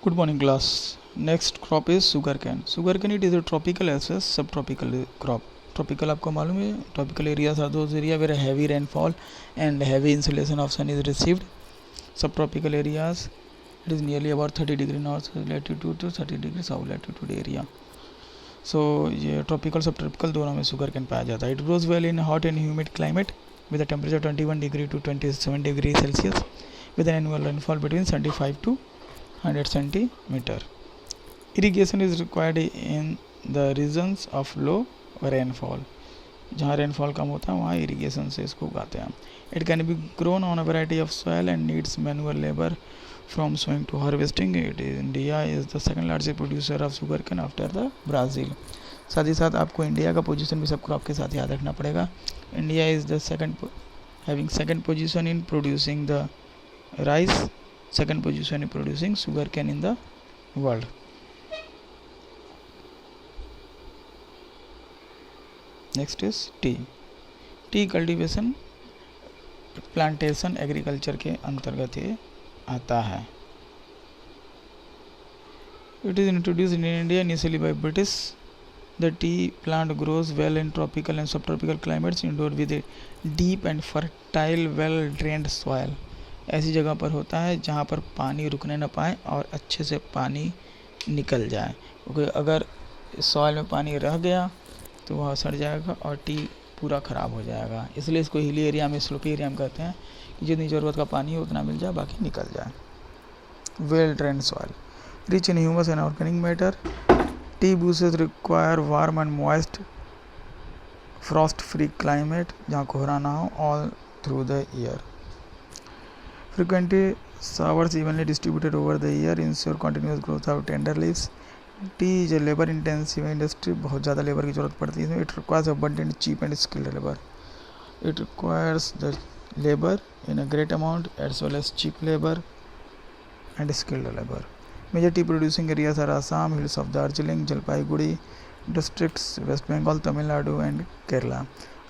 Good morning, class. Next crop is sugarcane. Sugarcane, it is a tropical as well as subtropical crop. Tropical आपको मालूम है, tropical areas are those areas where heavy rainfall and heavy insolation of sun is received. Subtropical areas, it is nearly about 30 degree north latitude to 30 degree south latitude area. So ये tropical subtropical दोनों में sugarcane पाया जाता है. It grows well in hot and humid climate with a temperature 21 degree to 27 degree Celsius with an annual rainfall between 75 to 100 centimeter. Irrigation is required in the regions of low rainfall. जहाँ rainfall कम होता है वहाँ irrigation से इसको उगाते हैं. It can be grown on a variety of soil and needs manual labour from sowing to harvesting. It India is the second largest producer of sugar cane after the Brazil. साथ ही साथ आपको India का position भी सब crop के साथ याद रखना पड़ेगा. India is the second position in producing the rice, second position in producing sugarcane in the world. Next is tea. T cultivation plantation agriculture के अंतर्गत ये आता है. It is introduced in India initially by British. The tea plant grows well in tropical and subtropical climates indoor with a deep and fertile well drained soil. ऐसी जगह पर होता है जहाँ पर पानी रुकने न पाए और अच्छे से पानी निकल जाए, क्योंकि अगर सॉइल में पानी रह गया तो वह सड़ जाएगा और टी पूरा ख़राब हो जाएगा. इसलिए इसको हिली एरिया में, स्लोपी एरिया में कहते हैं कि जितनी ज़रूरत का पानी हो उतना मिल जाए, बाकी निकल जाए. Well drained soil rich in humus and organic matter. Tea bushes require warm and moist frost free climate जहाँ कोहरा ना हो all through the year. Frequently showers evenly distributed over the year ensure continuous growth of tender leaves. Tea is a labor intensive industry. बहुत ज़्यादा labour की ज़रूरत पड़ती है. It requires abundant cheap and skilled labor. It requires the labor in a great amount as well as cheap labor and skilled labor. Major tea producing areas are Assam, hills of Darjeeling, Jalpaiguri districts, West Bengal, Tamil Nadu and Kerala.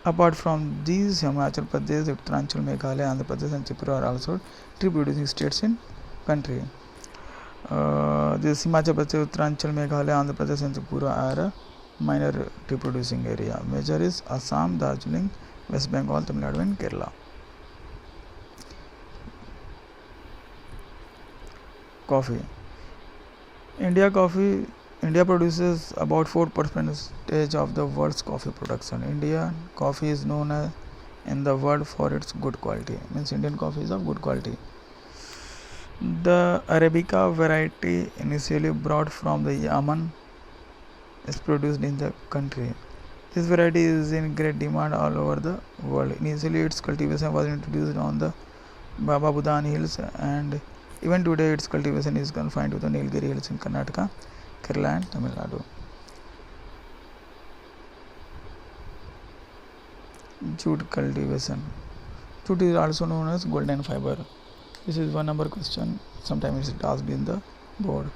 Apart from these, Himachal Pradesh, Uttaranchal, Meghalaya, Andhra Pradesh and Tripura are also tea producing states in country. This Himachal Pradesh, Uttaranchal, Meghalaya, Andhra Pradesh and Tripura are a minor tea producing area. Major is Assam, Darjeeling, West Bengal, Tamil Nadu and Kerala. Coffee. India produces about 4% of the world's coffee production. Indian coffee is known in the world for its good quality. Means Indian coffee is of good quality. The Arabica variety initially brought from the Yemen is produced in the country. This variety is in great demand all over the world. Initially its cultivation was introduced on the Baba Budan hills, and even today its cultivation is confined to the Nilgiri hills in Karnataka, Kerala and Tamil Nadu. Jute cultivation. Jute is also known as golden fiber. This is 1 number question. Sometimes it is asked in the board.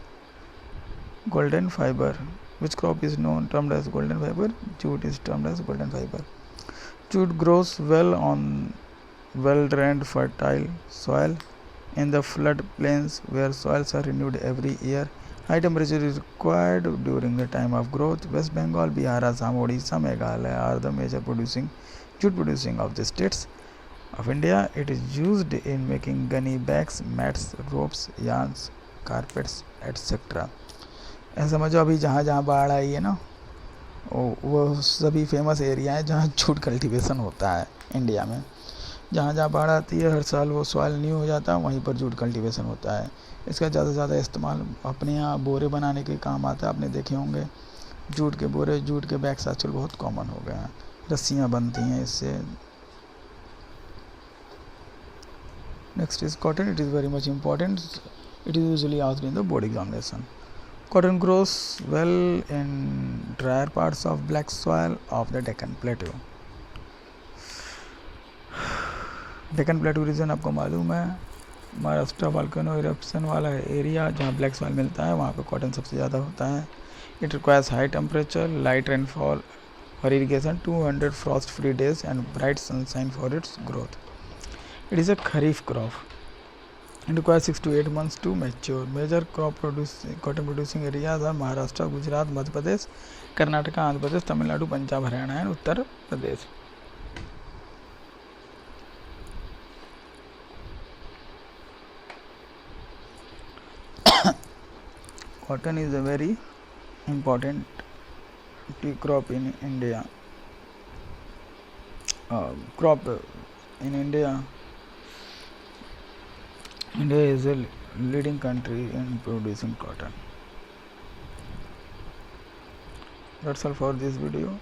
Golden fiber. Which crop is termed as golden fiber? Jute is termed as golden fiber. Jute grows well on well-drained fertile soil in the flood plains where soils are renewed every year. High temperature is required during the time of growth. West Bengal, Bihar, Assam, Odisha, Meghalaya are the major jute producing of the states of India. It is used in making gunny bags, mats, ropes, yarns, carpets, etc. ऐसा समझो अभी जहाँ जहाँ बाढ़ आई है ना, वो सभी फेमस एरिया है जहाँ जूट कल्टीवेशन होता है इंडिया में. जहाँ जहाँ बाढ़ आती है हर साल वो सॉइल न्यू हो जाता है, वहीं पर जूट कल्टीवेशन होता है. इसका ज़्यादा से ज़्यादा इस्तेमाल अपने यहाँ बोरे बनाने के काम आता है. आपने देखे होंगे जूट के बोरे, जूट के बैग्स आजकल बहुत कॉमन हो गए हैं. रस्सियाँ बनती हैं इससे. Next is cotton. It is very much important. It is usually asked in the board examination. Cotton grows well in drier parts of black soil of the Deccan Plateau. Deccan plateau region आपको मालूम है, Maharashtra volcano eruption वाला area जहाँ black soil मिलता है, वहाँ पे cotton सबसे ज़्यादा होता है. It requires high temperature, light rainfall for irrigation, 200 frost free days and bright sunshine for its growth. It is a kharif crop. It requires 6 to 8 months to mature. Major cotton producing areas are Maharashtra, Gujarat, Madhya Pradesh, Karnataka, Andhra Pradesh, Tamil Nadu, Punjab, Haryana and Uttar Pradesh. Cotton is a very important tea crop in India. India is a leading country in producing cotton. That's all for this video.